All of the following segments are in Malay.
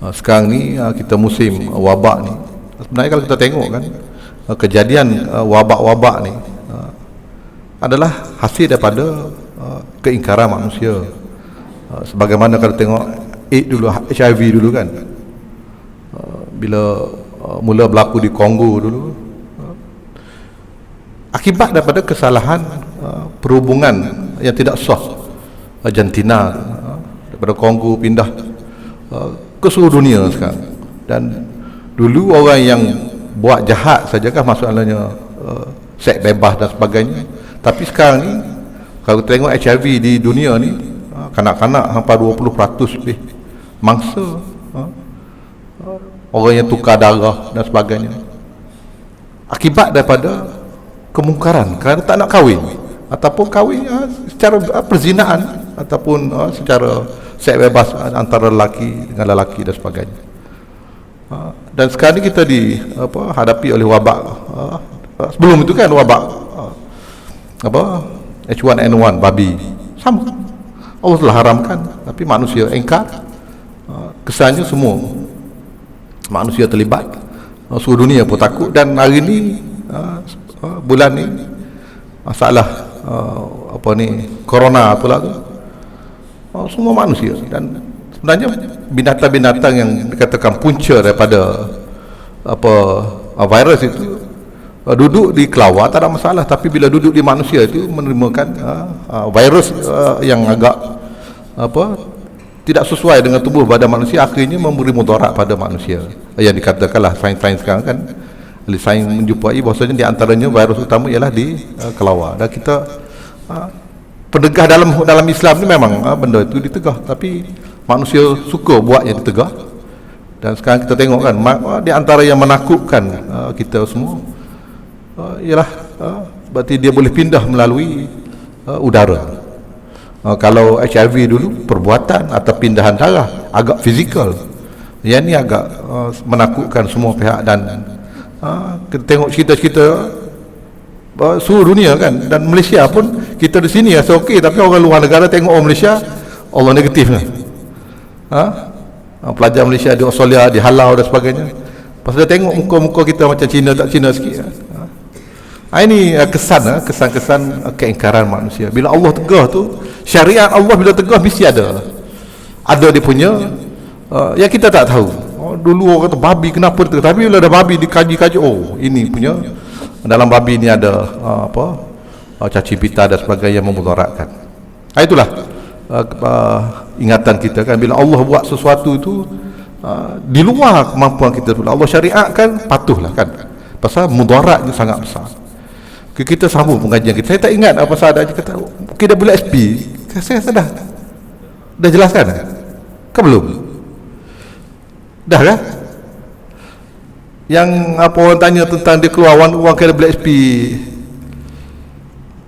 Sekarang ni kita musim wabak ni. Sebenarnya kalau kita tengok kan, kejadian wabak-wabak ni adalah hasil daripada keingkaran manusia. Sebagaimana kalau tengok AIDS dulu, HIV dulu kan, bila mula berlaku di Kongo dulu, akibat daripada kesalahan perhubungan yang tidak sah. Argentina daripada Kongo pindah ke seluruh dunia sekarang. Dan dulu orang yang buat jahat sajakah masalahnya seks bebas dan sebagainya. Tapi sekarang ni kalau tengok HIV di dunia ni, kanak-kanak hampir 20% lebih mangsa orang yang tukar darah dan sebagainya, akibat daripada kemungkaran kerana tak nak kahwin, ataupun kahwin secara perzinaan, ataupun secara seks bebas antara lelaki dengan lelaki dan sebagainya. Dan sekarang ni kita dihadapi oleh wabak. Sebelum itu kan wabak H1N1 babi, sama Allah telah haramkan, tapi manusia engkar. Kesannya semua manusia terlibat, seluruh dunia pun takut. Dan hari ni bulan ni masalah corona pula tu, semua manusia. Dan sebenarnya binatang-binatang yang dikatakan punca daripada virus itu duduk di kelawar tak ada masalah, tapi bila duduk di manusia itu menerimakan virus yang agak tidak sesuai dengan tubuh badan manusia, akhirnya memberi mudarat pada manusia. Yang dikatakanlah sains-sains sekarang kan, sains menjumpai bahawasanya di antaranya virus utama ialah di kelawar. Dan kita pendegah dalam Islam ni memang benda itu ditegah, tapi manusia suka buat yang ditegah. Dan sekarang kita tengok kan, di antara yang menakutkan kita semua ialah berarti dia boleh pindah melalui udara. Kalau HIV dulu perbuatan atau pindahan darah, agak fizikal. Yang ni agak menakutkan semua pihak. Dan kita tengok cerita-cerita seluruh dunia kan, dan Malaysia pun, kita di sini rasa okey, tapi orang luar negara tengok Malaysia, Allah negatif ni. Pelajar Malaysia di Australia dihalau dan sebagainya, pasal dia tengok muka-muka kita macam Cina, tak Cina sikit. Ini kesan-kesan keingkaran manusia. Bila Allah tegah tu, syariat Allah bila tegah mesti ada dia punya yang kita tak tahu. Dulu orang kata babi, kenapa dia tegah? Tapi bila ada babi dikaji-kaji, ini punya dalam babi ni ada caci pita dan sebagainya yang memudaratkan. Itulah ingatan kita kan, bila Allah buat sesuatu itu di luar kemampuan kita dulu, Allah syariatkan, patuhlah kan, pasal mudaratnya sangat besar. Kita sambung pengajian kita. Saya tak ingat apa sahaja kata kita boleh SP. Saya dah jelaskan ke belum? Dah kan? Yang orang tanya tentang dia keluar wang kena Black SP,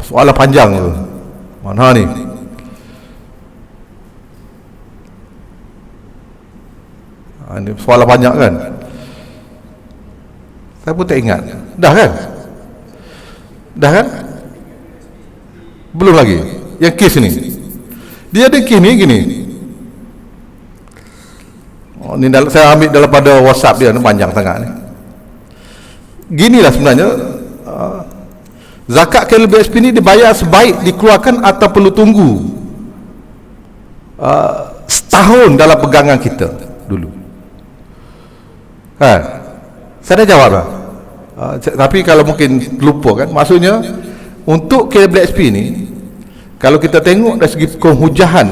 soalan panjang tu. Mana ni? Ini soalan banyak kan? Saya pun tak ingat. Dah kan? Belum lagi. Yang kes ni, dia ada kes ni gini. Ni saya ambil daripada WhatsApp dia, ni panjang sangat ni. Ginilah sebenarnya zakat KLBSP ni dibayar sebaik dikeluarkan atau perlu tunggu setahun dalam pegangan kita dulu. Saya dah jawab lah. Tapi kalau mungkin lupa kan, maksudnya untuk KLBSP ni, kalau kita tengok dari segi penghujahan,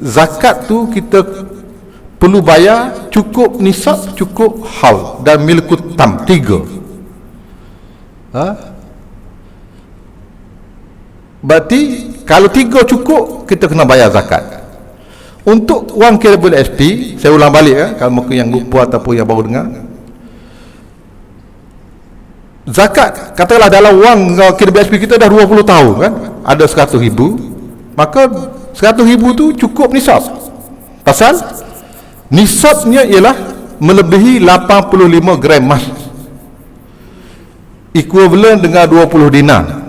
zakat tu kita perlu bayar cukup nisab, cukup haul dan milkut tam, 3. Berarti kalau 3 cukup, kita kena bayar zakat. Untuk wang KLBSP, saya ulang balik kalau mungkin yang lupa ataupun yang baru dengar, zakat katakanlah dalam wang KLBSP kita dah 20 tahun kan, ada 100,000, maka 100,000 tu cukup nisab. Pasal nisabnya ialah melebihi 85 gram emas, equivalent dengan 20 dinar.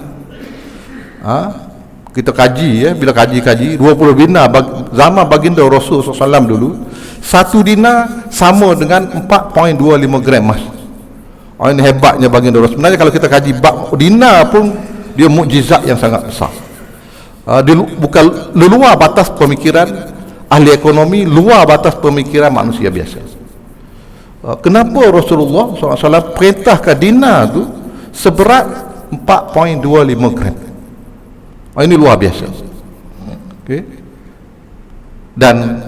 kita kaji bila kaji 20 dinar zaman baginda Rasul SAW dulu, 1 dinar sama dengan 4.25 gram emas. Ini hebatnya baginda Rasul. Sebenarnya kalau kita kaji bab dinar pun dia mukjizat yang sangat besar. Dia bukan luar batas pemikiran ahli ekonomi, luar batas pemikiran manusia biasa. Kenapa Rasulullah SAW perintahkan dinar tu seberat 4.25 gram? Ini luar biasa. Okay. Dan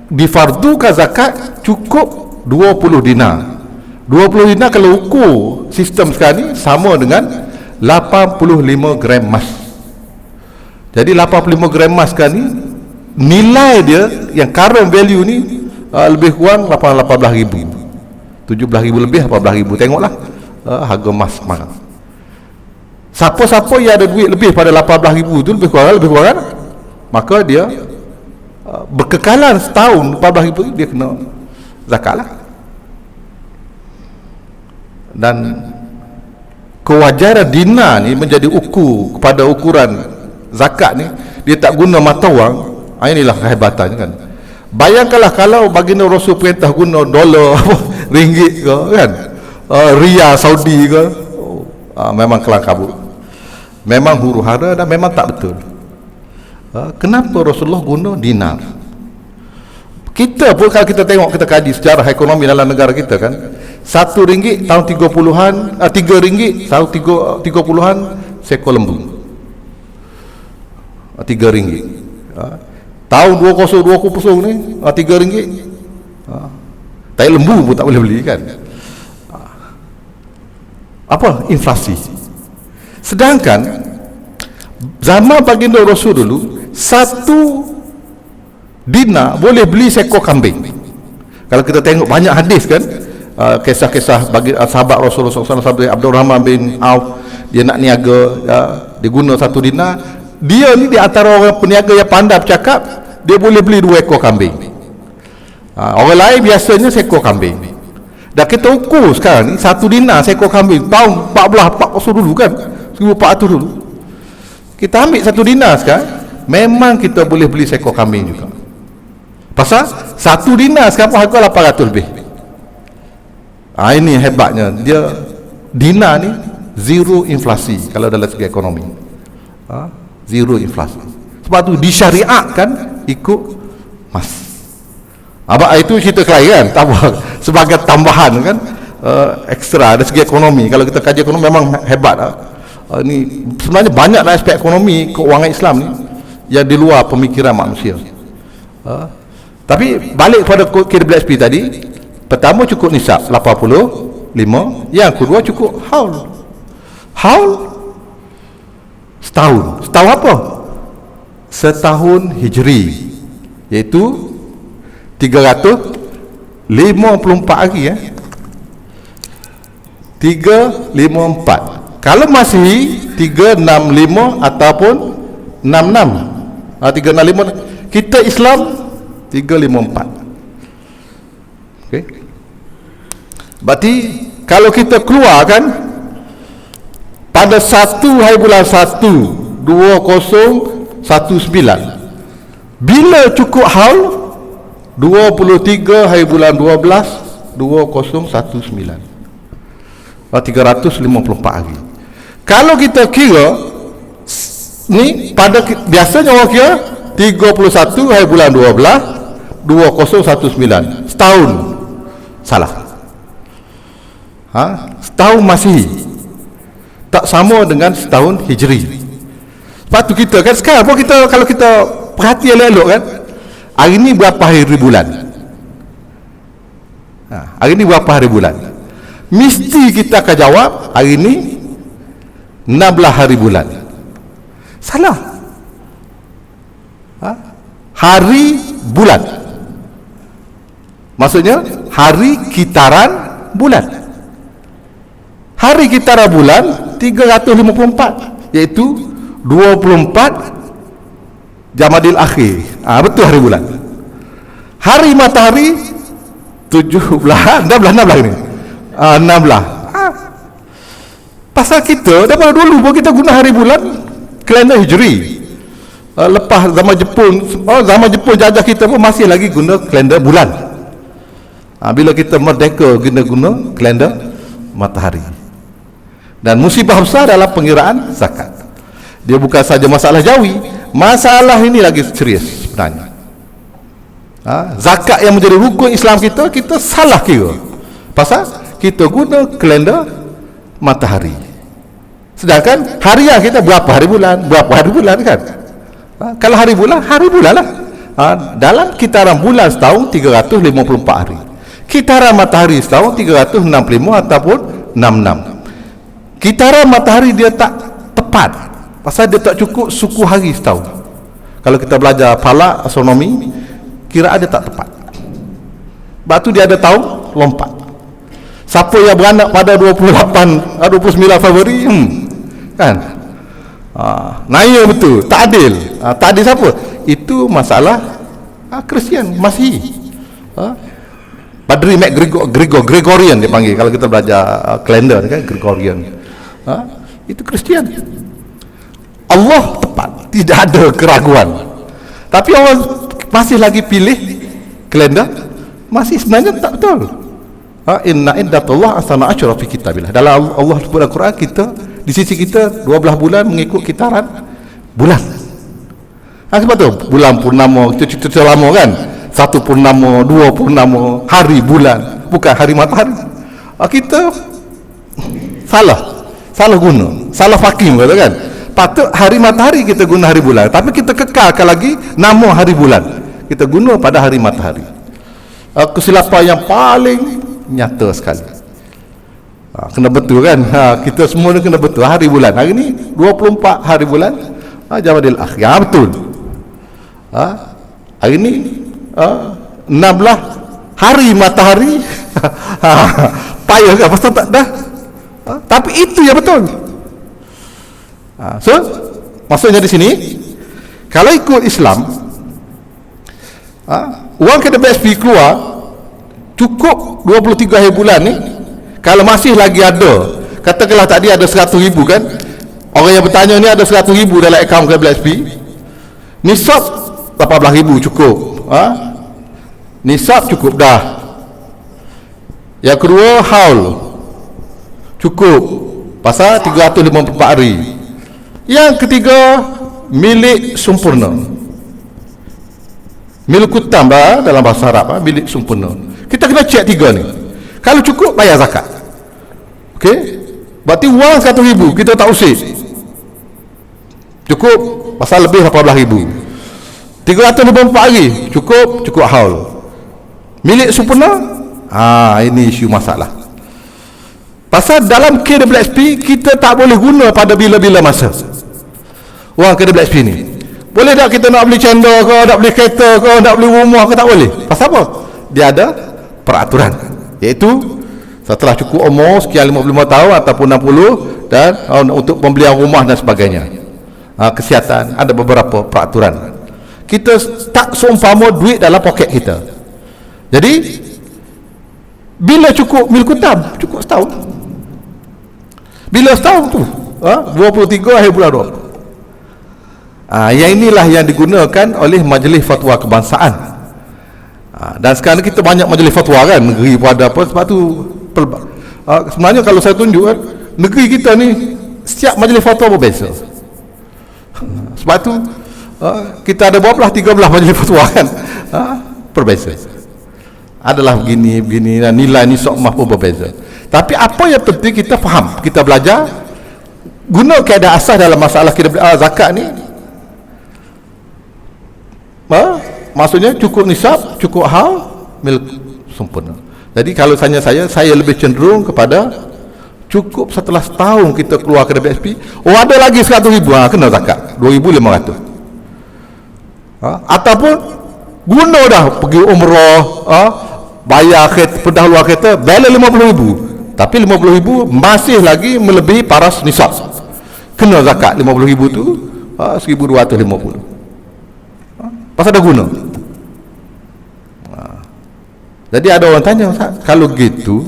difardukan zakat cukup 20 dinar. 20 dinar kalau ukur sistem sekarang ni sama dengan 85 gram emas. Jadi 85 gram emas sekarang ni nilai dia yang current value ni lebih kurang 18,000, 17,000 lebih, 18,000. Tengoklah harga emas mahal. Siapa-siapa yang ada duit lebih pada 18,000 tu lebih kurang, maka dia berkekalan setahun 14,000 dia kena zakat lah. Dan kewajaran dinar ni menjadi ukur kepada ukuran zakat ni, dia tak guna mata wang. Inilah kehebatannya kan. Bayangkanlah kalau baginda Rasul perintah guna dolar, ringgit ke kan, riyal Saudi ke, memang kelang kabut, memang huru hara dan memang tak betul. Kenapa Rasulullah guna dinar? Kita pun kalau kita tengok, kita kaji sejarah ekonomi dalam negara kita kan, 1 ringgit tahun 30-an, 3 ringgit tahun 30-an seekor lembu. 3 ringgit. Tahun 2020 ni 3 ringgit. Tai lembu pun tak boleh beli kan. Apa? Inflasi. Sedangkan zaman baginda Rasul dulu 1 dinar boleh beli seekor kambing. Kalau kita tengok banyak hadis kan, kisah-kisah bagi sahabat Rasulullah SAW, sahabat Abdurrahman bin Auf, dia nak niaga, dia guna 1 dinar. Dia ni di antara orang peniaga yang pandai bercakap, dia boleh beli 2 ekor kambing. Orang lain biasanya seekor kambing. Dan kita ukur sekarang ni 1 dinar seekor kambing tahun 1400 dulu kan, 1400 dulu. Kita ambil 1 dinar sekarang, memang kita boleh beli seekor kambing juga. Pasal 1 dinar sekarang harga 800 lebih. Ini hebatnya, dia dinar ni zero inflasi kalau dalam segi ekonomi. Zero inflasi. Sebab tu disyariatkan ikut emas. Abang itu cerita kelahiran sebagai tambahan kan, ekstra dari segi ekonomi. Kalau kita kaji ekonomi memang hebat. Ini sebenarnya banyak aspek ekonomi keuangan Islam ni yang di luar pemikiran manusia. Tapi balik pada KWSP tadi, pertama cukup nisab 85, yang kedua cukup haul. Haul setahun. Setahun apa? Setahun Hijri, iaitu 354 hari 354. Kalau masih 365 ataupun 66, 365, kita Islam 354. Okey. Berarti kalau kita keluarkan pada 1 hari bulan 1 2019, bila cukup haul 23 hari bulan 12 2019, 354 hari. Kalau kita kira ni pada biasanya orang kira 31 hari bulan 12 2019, setahun. Salah. Setahun Masihi tak sama dengan setahun Hijri. Sebab tu kita kan sekarang pun kita, kalau kita perhati elok-elok kan, hari ni berapa hari bulan, hari ni berapa hari bulan, mesti kita akan jawab hari ni 16 hari bulan. Salah. Hari bulan, maksudnya hari kitaran bulan. Hari kitaran bulan 354, iaitu 24 Jamadil Akhir. Betul hari bulan. Hari matahari 16 ni. 16. Pasal kita daripada dulu pun kita guna hari bulan kalender Hijri. lepas zaman Jepun, zaman Jepun jajah kita pun masih lagi guna kalender bulan. Bila kita merdeka guna kalender matahari. Dan musibah besar dalam pengiraan zakat. Dia bukan saja masalah jawi, masalah ini lagi serius sebenarnya. Zakat yang menjadi rukun Islam kita salah kira. Pasal kita guna kalender matahari. Sedangkan harian kita berapa hari bulan kan? Kalau hari bulan lah. Dalam kitaran bulan setahun 354 hari. Kitaran matahari setahun 365 ataupun 66. Kitaran matahari dia tak tepat. Pasal dia tak cukup suku hari setahun. Kalau kita belajar falak, astronomi, kiraan dia tak tepat. Sebab tu dia ada tahun lompat. Siapa yang beranak pada 29 Februari kan? Naya betul, tak adil. Tak adil siapa? Itu masalah Kristian, Masihi. Padri Gregorian dia panggil kalau kita belajar kalender kan, Gregorian. Itu Kristian. Allah tepat, tidak ada keraguan. Tapi Allah masih lagi pilih kalender, masih sebenarnya tak betul. Inna iddatullah asana asyra fi kitabillah. Dalam Allah sebut dalam Quran, kita di sisi kita 12 bulan mengikut kitaran bulan. Sebab tu bulan purnama kita cerita lama kan, 1 purnama, 2 purnama, hari bulan, bukan hari matahari. Kita salah guna, salah fakim kata kan. Patut hari matahari kita guna hari bulan, tapi kita kekalkan lagi nama hari bulan, kita guna pada hari matahari. Kesilapan yang paling nyata sekali. Kena betul kan, kita semua ni kena betul hari bulan. Hari ni 24 hari bulan Jamadil Akhir, betul. Hari ni 16 hari matahari. Payah kan pasal tak dah. Tapi itu yang betul. So maksudnya di sini, kalau ikut Islam, wang KWSP keluar cukup 23 hari bulan ni. Kalau masih lagi ada, katakanlah tadi ada 100,000 kan, orang yang bertanya ni ada 100,000 dalam akaun KWSP, nisab 18,000 cukup. Nisab cukup dah. Yang kedua, haul cukup pasal 354 hari. Yang ketiga, milik sempurna, milik kutam dalam bahasa Arab, milik sempurna. Kita kena cek 3 ni. Kalau cukup, bayar zakat. Okey, berarti wang 100,000 kita tak usik, cukup pasal lebih 18,000. 354 hari cukup haul. Milik sempurna, ini isu masalah. Pasal dalam KWSP kita tak boleh guna pada bila-bila masa. Wang KWSP ni boleh tak kita nak beli cendol ke, nak beli kereta ke, nak beli rumah ke, tak boleh. Pasal apa? Dia ada peraturan, iaitu setelah cukup umur sekian 55 tahun ataupun 60, dan untuk pembelian rumah dan sebagainya, kesihatan, ada beberapa peraturan. Kita tak seumpama duit dalam poket kita. Jadi bila cukup milik kutam, cukup setahun. Bila setahun tu 23 akhir bulan 2. Yang inilah yang digunakan oleh Majlis Fatwa Kebangsaan. Dan sekarang kita banyak majlis fatwa kan, negeri pun ada apa. Sebab tu sebenarnya kalau saya tunjuk kan, negeri kita ni setiap majlis fatwa berbeza. Sebab tu kita ada berapa 13 majlis fatwa kan, berbeza. Adalah begini dan nilai nisab emas pun berbeza. Tapi apa yang penting kita faham, kita belajar guna kaedah asas dalam masalah kita zakat ni. Maksudnya cukup nisab, cukup hal, milik sempurna. Jadi kalau tanya saya lebih cenderung kepada cukup setelah setahun kita keluar ke KWSP. Ada lagi 100,000, kena zakat 2,500. Ataupun guna dah pergi umrah, bayar kereta, pendahuluan kereta, balance 50,000, tapi 50,000 masih lagi melebihi paras nisab, kena zakat 50,000 tu 1,250. Pasal dah guna. Jadi ada orang tanya, kalau gitu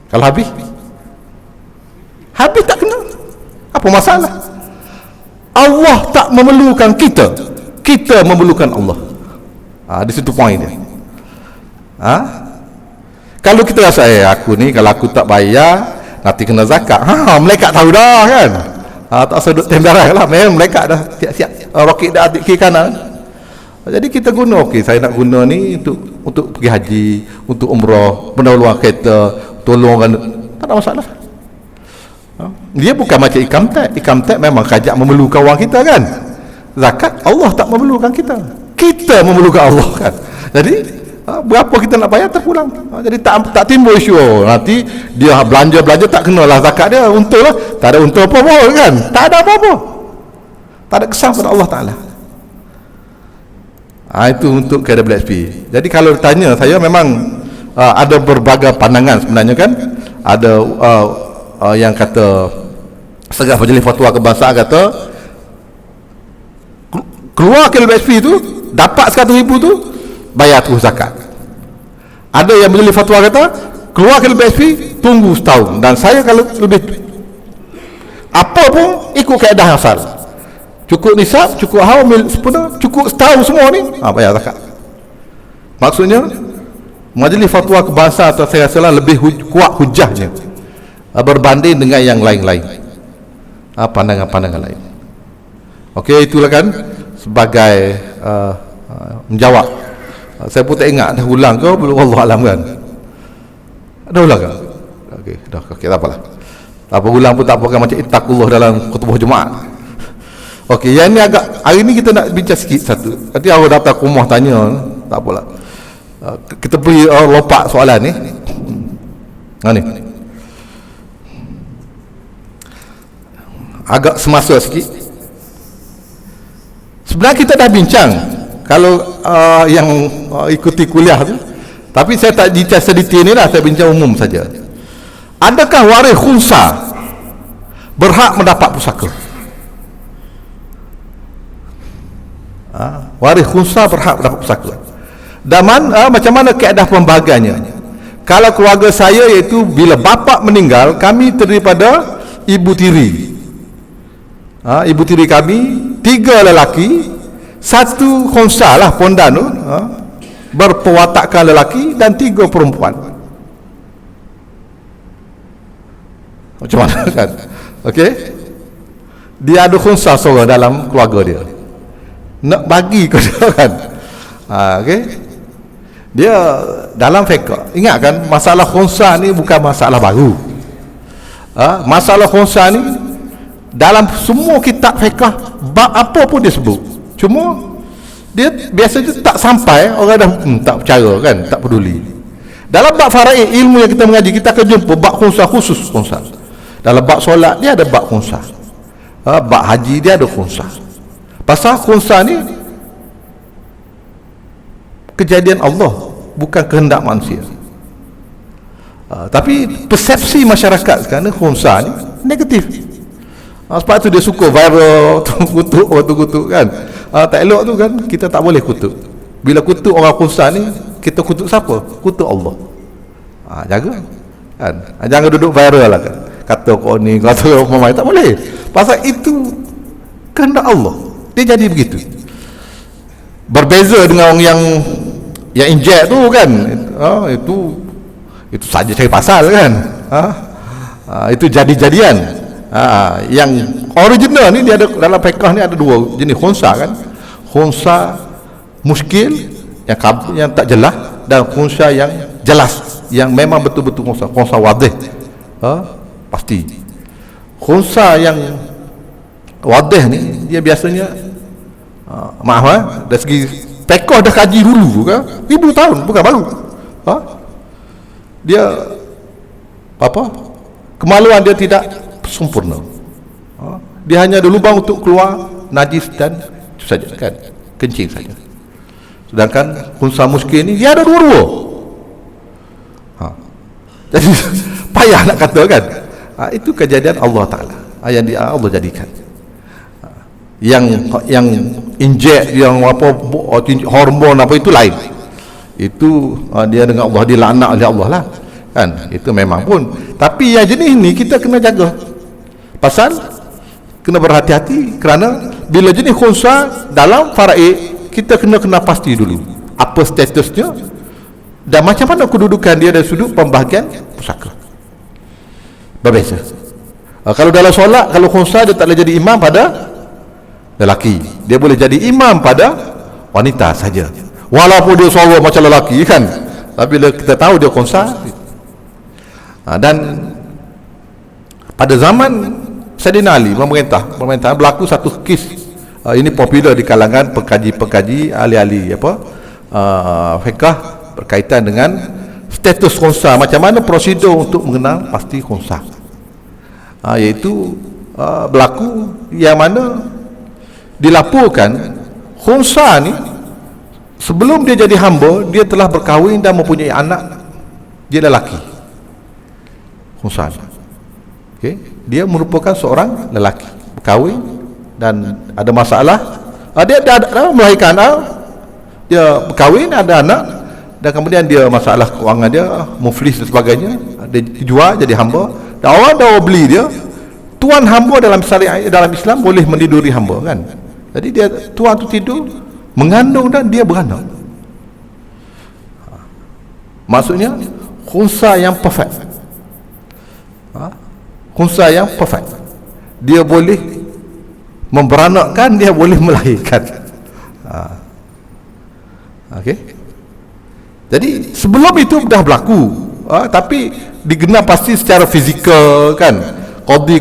kalau habis tak kena, apa masalah? Allah tak memerlukan kita, kita memerlukan Allah. Di situ poin dia. Kalau kita rasa aku ni kalau aku tak bayar nanti kena zakat, malaikat tahu dah kan. Tak usah duduk tembaran lah, memang malaikat dah siap-siap roket dah adik kiri kanan. Jadi kita guna, okey saya nak guna ni untuk pergi haji, untuk umrah, pendahuluan kereta, tolongkan, tak ada masalah. Dia bukan macam ikam tax memang kajak memerlukan wang kita kan. Zakat Allah tak memerlukan kita, kita memerlukan Allah kan. Jadi berapa kita nak bayar terpulang. Jadi tak timbul isu nanti dia belanja tak kenalah zakat dia, untung lah. Tak ada untung apa-apa kan, tak ada apa-apa, tak ada kesan pada Allah Ta'ala. Itu untuk KWSP. Jadi kalau ditanya saya, memang ada berbagai pandangan sebenarnya kan. Ada yang kata Segaf Majlis Fatwa Kebangsaan kata keluar KWSP tu dapat 100,000 tu bayar terus zakat. Ada yang Majlis Fatwa kata keluar KWSP tunggu setahun, dan saya kalau lebih apa pun ikut kaedah asal, cukup nisab, cukup haul sempurna, cukup setahun semua ni bayar zakat. Maksudnya Majlis Fatwa Kebangsaan atau saya rasa lebih kuat hujahnya berbanding dengan yang lain-lain, pandangan-pandangan lain. Okey, itulah kan sebagai menjawab. Saya pun tak ingat dah ulang ke belum, Allah alam kan. Dah ulang ke? Okey, dah okey, tak apalah. Tak apa ulang pun tak apa kan, macam ittaqullah dalam khutbah Jumaat. Okey, yang ni agak hari ni kita nak bincang sikit satu. Nanti awak datang ke rumah tanya, tak apalah. Kita pergi lompat soalan ni. Ni. Agak semasa sikit. Sebenarnya kita dah bincang kalau yang ikuti kuliah tu, tapi saya tak bincang sedetail ni lah, saya bincang umum saja. Adakah waris khunsa berhak mendapat pusaka? Waris khunsa berhak mendapat pusaka. Dan macam mana kaedah pembahagiannya? Kalau keluarga saya, iaitu bila bapa meninggal, kami terdiri pada ibu tiri. Ibu tiri kami 3 lelaki, 1 khunsa lah pondan tu, berpewatakan lelaki, dan 3 perempuan. Macam mana kan? Okey, dia ada khunsa seorang dalam keluarga dia, nak bagi ke dia kan. Okey, dia dalam fiqh, ingat kan masalah khunsa ni bukan masalah baru. Masalah khunsa ni dalam semua kitab fiqh, bab apa pun dia sebut, cuma dia biasanya tak sampai, orang dah tak percaya kan, tak peduli. Dalam bab faraid, ilmu yang kita mengaji, kita akan jumpa bab khunsa, khusus khunsa. Dalam bab solat dia ada bab khunsa, bab haji dia ada khunsa. Pasal khunsa ni kejadian Allah, bukan kehendak manusia. Tapi persepsi masyarakat sekarang khunsa ni negatif. Sebab tu dia suka viral kutuk kan. Tak elok tu kan, kita tak boleh kutuk. Bila kutuk orang khunsa ni, kita kutuk siapa? Kutuk Allah. Jaga kan, jangan duduk viral lah kan, kata kau ni, kata orang lain, tak boleh. Pasal itu kehendak Allah, dia jadi begitu. Berbeza dengan orang yang inject tu kan, itu saja cari pasal kan. Itu jadi-jadian. Yang original ni dia ada dalam fiqh ni ada 2 jenis khunsa kan. Khunsa muskil yang tak jelas, dan khunsa yang jelas, yang memang betul-betul khunsa wadih, pasti. Khunsa yang wadih ni dia biasanya maaf dari segi fiqh dah kaji dulu kan, 1000 tahun, bukan baru. Dia kemaluan dia tidak sempurna. Dia hanya ada lubang untuk keluar najis dan itu saja kan, kencing saja. Sedangkan khunsa muskil ni dia ada dua-dua. Jadi payah nak kata kan. Itu kejadian Allah Ta'ala, yang Allah jadikan. Yang injek, yang apa hormon apa, itu lain. Itu dia dengan Allah, dilaknat oleh Allah lah kan. Itu memang pun. Tapi yang jenis ni kita kena jaga. Pasal kena berhati-hati, kerana bila jenis khunsa dalam faraid, kita kena pasti dulu apa statusnya dan macam mana kedudukan dia dari sudut pembahagian pusaka. Berbeza. Kalau dalam solat, kalau khunsa dia tak boleh jadi imam pada lelaki, dia boleh jadi imam pada wanita saja, walaupun dia suara macam lelaki kan, tapi bila kita tahu dia khunsa. Dan pada zaman Sayyidina Ali memerintah berlaku satu kes, ini popular di kalangan pengkaji ahli-ahli fiqh berkaitan dengan status khunsa, macam mana prosedur untuk mengenal pasti khunsa. Iaitu berlaku yang mana dilaporkan khunsa ni sebelum dia jadi hamba, dia telah berkahwin dan mempunyai anak, dia lelaki. Khunsa ni, okay? Dia merupakan seorang lelaki berkahwin dan ada masalah, dia ada melahirkan, dia berkahwin, ada anak, dan kemudian dia masalah kewangan dia, muflis dan sebagainya, dia dijual jadi hamba, dan orang dah beli dia. Tuan hamba dalam syariat, dalam Islam boleh meniduri hamba kan. Jadi dia, tuan tu tidur mengandung dan dia beranak. Maksudnya khunsa yang perfect. Khunsa yang perfect. Dia boleh memberanakkan, dia boleh melahirkan. Okey. Jadi sebelum itu dah berlaku, tapi digenap pasti secara fizikal kan. Qadi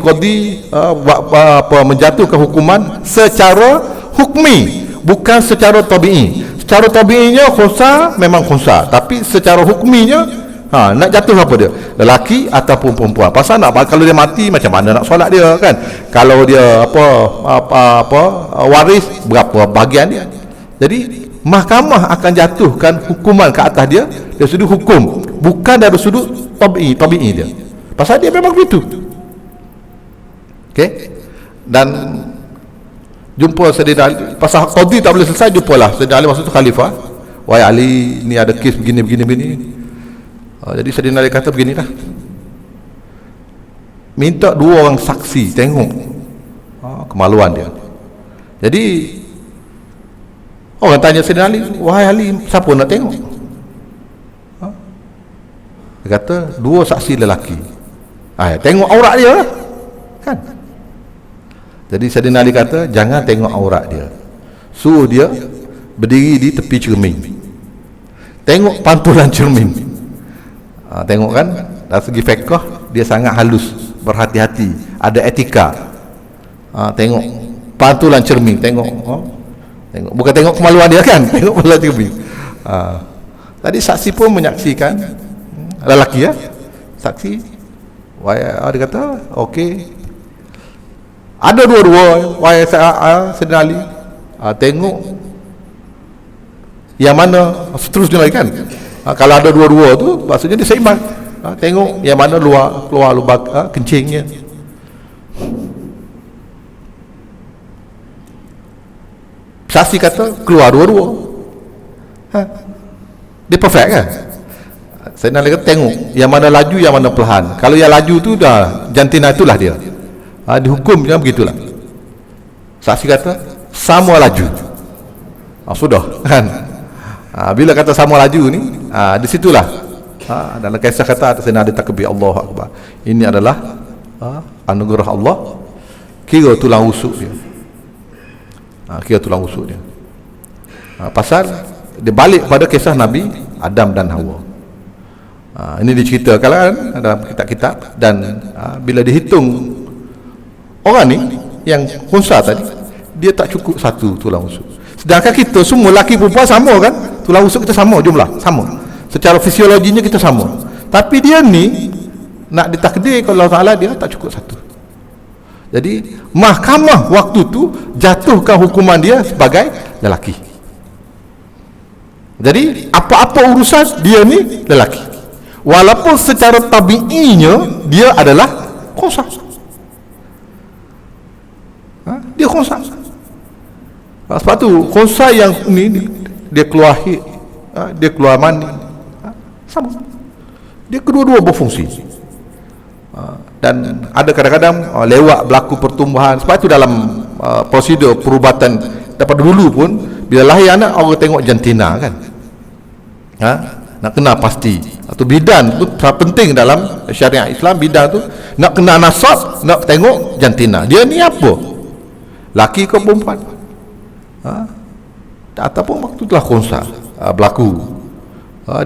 menjatuhkan hukuman secara hukmi, bukan secara tabi'i. Secara tabi'inya khunsa memang khunsa, tapi secara hukminya nak jatuh apa dia? Lelaki ataupun perempuan. Pasal kalau dia mati macam mana nak solat dia kan? Kalau dia waris berapa bahagian dia? Jadi mahkamah akan jatuhkan hukuman ke atas dia dari sudut hukum, bukan dari sudut tabi'i dia. Pasal dia memang begitu. Okey. Dan jumpa Sayyidina Ali, pasal qadi tak boleh selesai, jumpalah Sayyidina Ali, maksud tu khalifah. Wahai Ali, ni ada kes begini. Jadi Sayyidina Ali kata beginilah, minta dua orang saksi tengok kemaluan dia. Jadi orang tanya Sayyidina Ali, wahai Ali, siapa nak tengok? Dia kata dua saksi lelaki. Tengok aurat dia lah kan. Jadi Sayyidina Ali kata jangan tengok aurat dia, suruh dia berdiri di tepi cermin, tengok pantulan cermin. Tengok kan, dari segi fiqh dia sangat halus, berhati-hati, ada etika. Tengok pantulan cermin, tengok bukan tengok kemaluan dia kan, tengok pantulan cermin. Tadi saksi pun menyaksikan, lelaki saksi. Dia kata okey, ada dua-dua. Wahai Sayyidina Ali, tengok yang mana seterusnya lagi kan. Kalau ada dua-dua tu maksudnya dia seimbang. Tengok yang mana keluar lubang kencingnya. Saksi kata keluar dua-dua. Dia perfect kan. Sayyidina Ali kata tengok yang mana laju, yang mana perlahan. Kalau yang laju tu dah jantina, itulah dia. Dihukum macam begitulah. Saksi kata sama laju, sudah kan. Bila kata sama laju ni, di situlah dalam kisah kata Sayyidina Ali takbir, Allahu Akbar. Ini adalah anugerah Allah. Kira tulang rusuk dia, pasal dia balik pada kisah Nabi Adam dan Hawa. Ini diceritakan kan dalam kitab-kitab. Dan bila dihitung orang ni yang khunsa tadi, dia tak cukup satu tulang rusuk. Sedangkan kita semua lelaki perempuan sama kan, tulang rusuk kita sama, jumlah sama, secara fisiologinya kita sama. Tapi dia ni nak ditakdir kalau Allah Ta'ala, dia tak cukup satu. Jadi mahkamah waktu tu jatuhkan hukuman dia sebagai lelaki. Jadi apa-apa urusan dia ni lelaki, walaupun secara tabi'inya dia adalah khunsa. Dia khunsa. Sebab tu khunsa yang ni dia keluar hid, dia keluar mani, sama. Dia kedua-dua berfungsi. dan ada kadang-kadang lewat berlaku pertumbuhan. Sebab itu dalam prosedur perubatan daripada dulu pun, bila lahir anak orang tengok jantina kan, nak kena pasti. Atau bidan tu sangat penting dalam syariat Islam. Bidan tu nak kena nasab, nak tengok jantina dia ni apa, laki ke perempuan, ataupun waktu telah khunsa berlaku,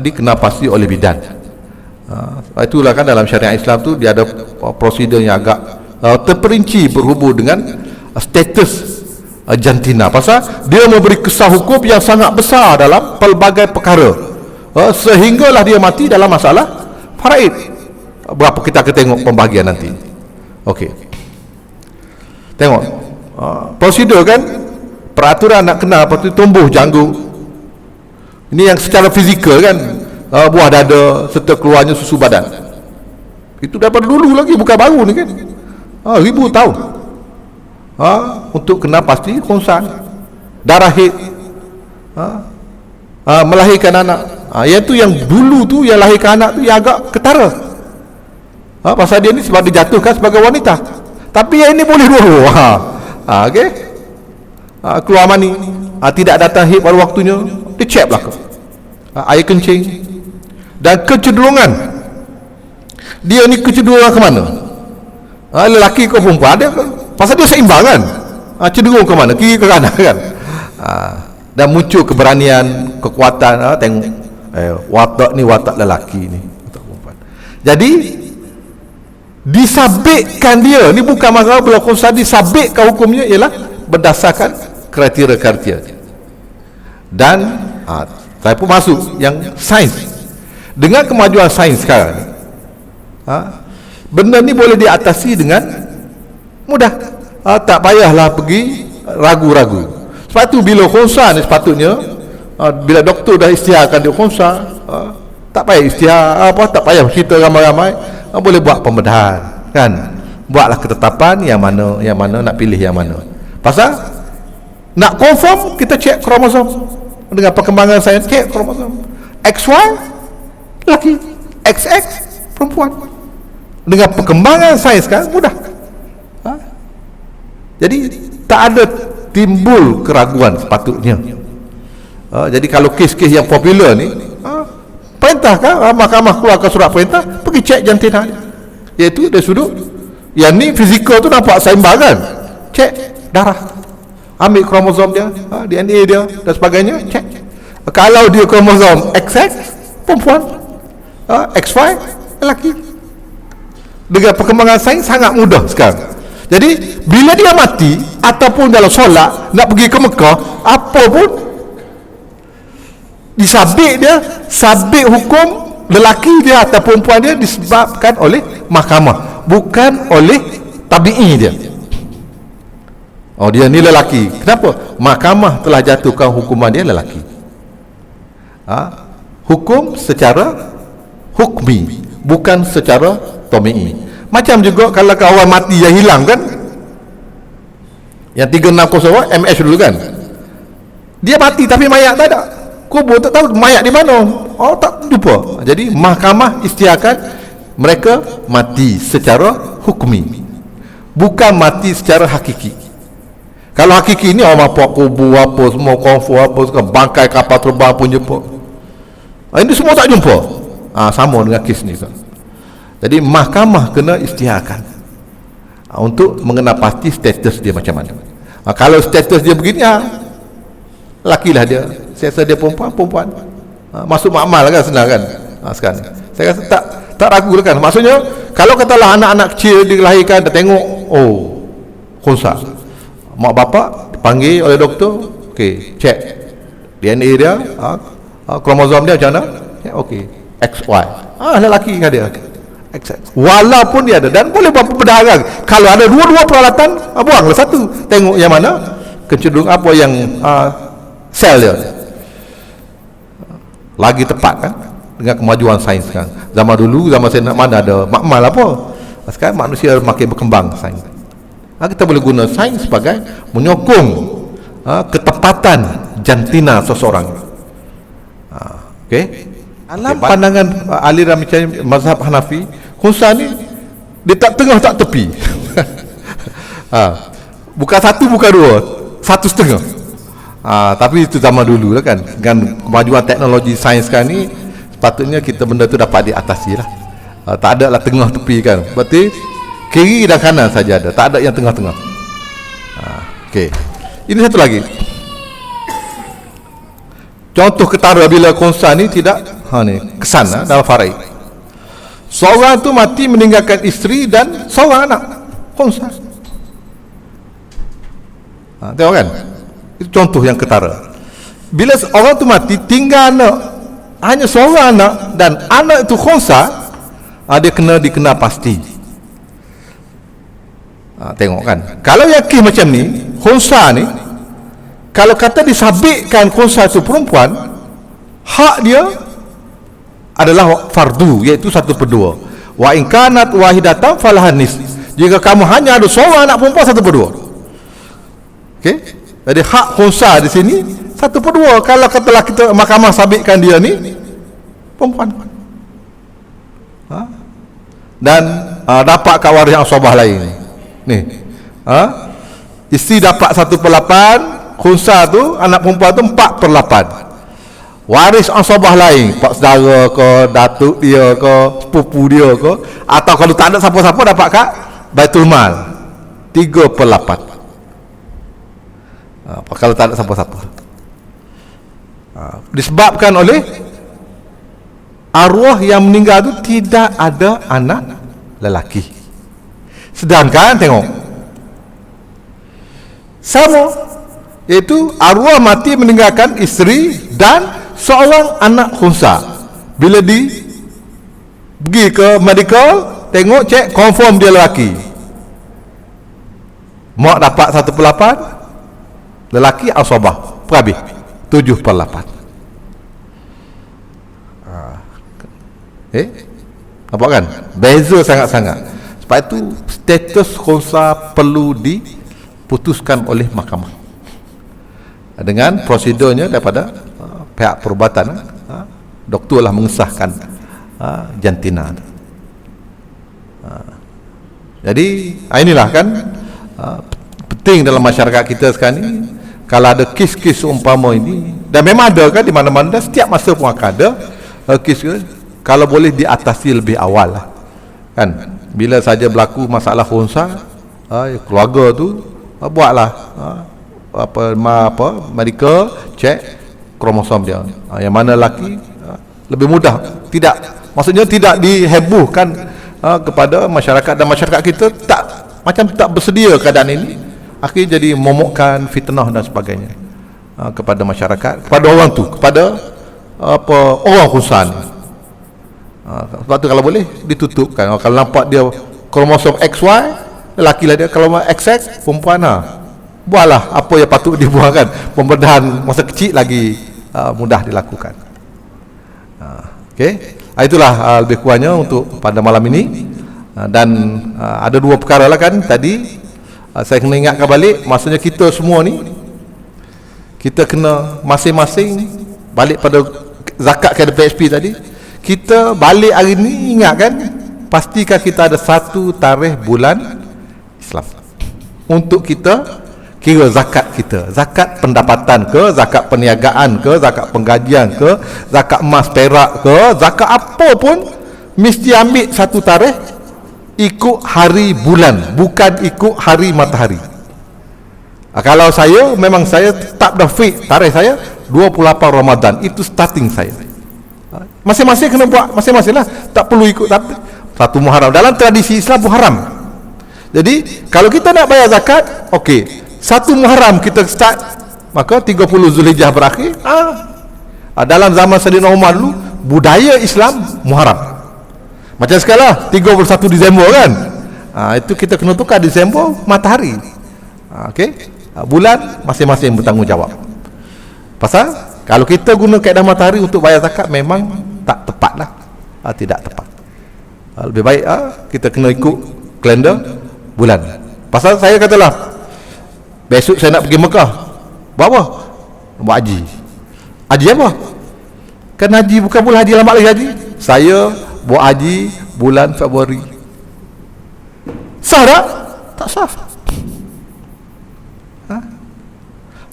dia kena pasti oleh bidan. Itulah kan dalam syariat Islam tu dia ada prosedur yang agak terperinci berhubung dengan status jantina, pasal dia memberi kesan hukum yang sangat besar dalam pelbagai perkara, sehinggalah dia mati dalam masalah faraid. Berapa kita akan tengok pembahagian nanti. Okey, tengok prosedur kan, peraturan nak kena apa tu, tumbuh janggut. Ini yang secara fizikal kan, buah dada serta keluarnya susu badan. Itu daripada dulu lagi, bukan baru ni kan, ribu tahun. Untuk kena pasti khunsan, darah haid, melahirkan anak. Iaitu yang dulu tu, yang lahirkan anak tu yang agak ketara, pasal dia ni sebab dijatuhkan sebagai wanita. Tapi yang ini boleh dua-dua. Okey, keluar mani, tidak datang haid pada waktunya, dia cek belakang, air kencing. Dan kecenderungan dia ni kecenderungan ke mana, lelaki ke perempuan, ada pasal dia seimbang kan, cenderung ke mana, kiri ke kanan kan. Dan muncul keberanian, kekuatan. Tengok watak ni watak lelaki ni, watak perempuan. Jadi disabitkan dia ni, bukan masalah bila khunsa, disabitkan hukumnya ialah berdasarkan kriteria-kriteria. Dan saya pun masuk yang sains. Dengan kemajuan sains sekarang ni, benda ni boleh diatasi dengan mudah. Tak payahlah pergi ragu-ragu. Sebab tu bila khunsa ni sepatutnya, bila doktor dah isytiharkan dia khunsa, tak payah isytihar tak payah cerita ramai-ramai, boleh buat pembedahan kan, buatlah ketetapan yang mana nak pilih yang mana. Pasal nak confirm, kita cek kromosom. Dengan perkembangan sains, cek kromosom XY lelaki, XX perempuan. Dengan perkembangan sains kan mudah. Jadi tak ada timbul keraguan sepatutnya. Jadi kalau kes-kes yang popular ni, perintahkan mahkamah keluarkan surat perintah, pergi cek jantina, iaitu dari sudut yang ni fizikal tu nampak seimbang kan, cek darah, ambil kromosom dia, DNA dia dan sebagainya, cek. Kalau dia kromosom XX perempuan, XY lelaki. Dengan perkembangan sains sangat mudah sekarang. Jadi bila dia mati ataupun dalam solat nak pergi ke Mekah, apa pun disabit dia, sabit hukum lelaki dia atau perempuan dia disebabkan oleh mahkamah, bukan oleh tabi'i dia. Dia ni lelaki, kenapa? Mahkamah telah jatuhkan hukuman dia lelaki. Hukum secara hukmi, bukan secara tabi'i. Macam juga kalau kawan mati yang hilang kan, yang 3601 MS dulu kan, dia mati tapi mayat tak ada, kubur tak tahu mayat di mana, tak jumpa. Jadi mahkamah isytiharkan mereka mati secara hukmi, bukan mati secara hakiki. Kalau hakiki ni orang mampu kubur apa semua, konfu apa semua, bangkai kapal terbang pun jumpa. Ini semua tak jumpa. Sama dengan kes ni. Jadi mahkamah kena isytiharkan untuk mengenal pasti status dia macam mana. Kalau status dia begini, lakilah dia. Saya rasa dia perempuan. Masuk makmal kan, senang kan. Sekarang saya rasa tak ragu kan. Maksudnya kalau katalah anak-anak kecil dilahirkan, dah tengok khunsa, mak bapak dipanggil oleh doktor, okey, cek DNA dia, kromosom dia macam mana, okey, XY, lelaki kan dia, walaupun dia ada, dan boleh buat pembedahan. Kalau ada dua-dua peralatan, buanglah satu, tengok yang mana kecenderungan, apa yang sel dia lagi tepat kan, dengan kemajuan sains kan. Zaman dulu, zaman saya mana ada makmal apa, sekarang manusia makin berkembang sains. Kita boleh guna sains sebagai menyokong ketepatan jantina seseorang. Okey, dalam pandangan aliran macam mazhab Hanafi, khunsa ni Dia tak tengah tak tepi. Bukan satu, bukan dua, 1,5. Tapi itu zaman dulu lah kan. Dengan kemajuan teknologi sains sekarang ni, sepatutnya kita benda tu dapat diatasi lah. Tak ada lah tengah tepi kan. Berarti kiri dan kanan saja ada, tak ada yang tengah-tengah. Okey. Ini satu lagi. Contoh ketara bila khunsa ni tidak ni kesan dalam faraid. Seorang tu mati meninggalkan isteri dan seorang anak, khunsa. Tengok kan? Itu contoh yang ketara. Bila orang tu mati tinggal anak, hanya seorang anak, dan anak itu khunsa, dia kena dikenal pasti. Tengok kan, kalau yakin macam ni, khunsa ni, kalau kata disabitkan khunsa itu perempuan, hak dia adalah fardu, iaitu 1/2. Wa in kanat wahidatan falahan nis. Jika kamu hanya ada seorang anak perempuan, 1/2. Okey, jadi hak khunsa di sini 1/2. Kalau katalah kita mahkamah sabitkan dia ni perempuan, dan dapat kat waris asabah lain ni, isteri dapat 1/8, khunsa tu anak perempuan tu 4/8. Waris asabah lain, pak saudara ke, datuk dia ke, sepupu dia ke, atau kalau tak ada siapa-siapa dapat kat Baitul Mal 3/8. Kalau tak ada siapa-siapa, disebabkan oleh arwah yang meninggal tu tidak ada anak lelaki. Sedangkan tengok sama, iaitu arwah mati meninggalkan isteri dan seorang anak khunsa. Bila pergi ke medical, tengok cek confirm dia lelaki, mak dapat 1/8, lelaki asabah perhabis 7/8. Nampak kan? Beza sangat-sangat. Sebab itu status khunsa perlu diputuskan oleh mahkamah dengan prosedurnya daripada pihak perubatan. Doktor lah mengesahkan jantina. Jadi inilah kan penting dalam masyarakat kita sekarang ni. Kalau ada kes-kes umpama ini, dan memang ada kan di mana-mana, setiap masa pun akan ada kes, kalau boleh diatasi lebih awal lah kan. Bila saja berlaku masalah khunsa, keluarga tu buatlah medical check kromosom dia, yang mana lelaki lebih mudah, tidak, maksudnya tidak dihebohkan kepada masyarakat, dan masyarakat kita tak bersedia keadaan ini, akhirnya jadi momokkan fitnah dan sebagainya kepada masyarakat, kepada orang tu, kepada orang khunsa ni. Sebab tu kalau boleh ditutupkan. Kalau nampak dia kromosom XY, lelaki lah dia. Kalau XX, perempuan lah. Buatlah apa yang patut dibuatkan. Pembedahan masa kecil lagi mudah dilakukan. Okey, itulah lebih kurangnya untuk pada malam ini. Dan ada dua perkara lah kan tadi, saya kena ingatkan balik. Maksudnya kita semua ni, kita kena masing-masing balik pada zakat KDPSP tadi. Kita balik hari ni, ingat kan, pastikan kita ada satu tarikh bulan Islam untuk kita kira zakat kita. Zakat pendapatan ke, zakat perniagaan ke, zakat penggajian ke, zakat emas perak ke, zakat apa pun mesti ambil satu tarikh ikut hari bulan, bukan ikut hari matahari. Kalau saya, memang saya tetap dah fix tarikh saya 28 Ramadan, itu starting saya. Masing-masing kena buat masing-masing lah, tak perlu ikut satu Muharram. Dalam tradisi Islam Muharram. Jadi kalau kita nak bayar zakat, okey, 1 Muharram kita start, maka 30 Zulhijjah berakhir. Dalam zaman Sayyidina Umar dulu, budaya Islam Muharram. Macam sekarang 31 Disember kan, itu kita kena tukar Disember matahari. Okey, bulan masing-masing bertanggungjawab. Pasal kalau kita guna kaedah matahari untuk bayar zakat, memang tak tepat lah, tidak tepat. Lebih baik kita kena ikut kalender bulan. Pasal saya katalah, besok saya nak pergi Mekah, buat apa? Buat haji. Haji apa? Kan haji bukan bulan haji, lama lagi haji. Saya buat haji bulan Februari. Sah tak? Tak sah.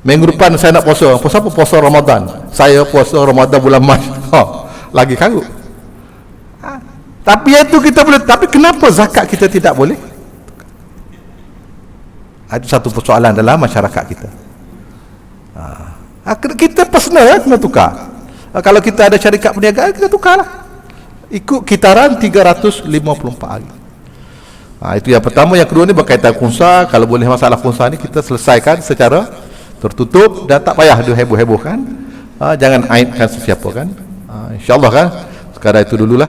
Minggu depan saya nak puasa. Puasa apa? Puasa Ramadan. Saya puasa Ramadan bulan Mac. Lagi karut. Tapi itu kita boleh. Tapi kenapa zakat kita tidak boleh? Itu satu persoalan dalam masyarakat kita. Kita personal kena tukar. Kalau kita ada syarikat perniagaan, kita tukarlah. Ikut kitaran 354 hari. Itu yang pertama. Yang kedua ni berkaitan khunsa. Kalau boleh masalah khunsa ni kita selesaikan secara tertutup dan tak payah dia heboh-hebohkan. Jangan aibkan sesiapa kan. InsyaAllah kan. Sekadar itu dululah.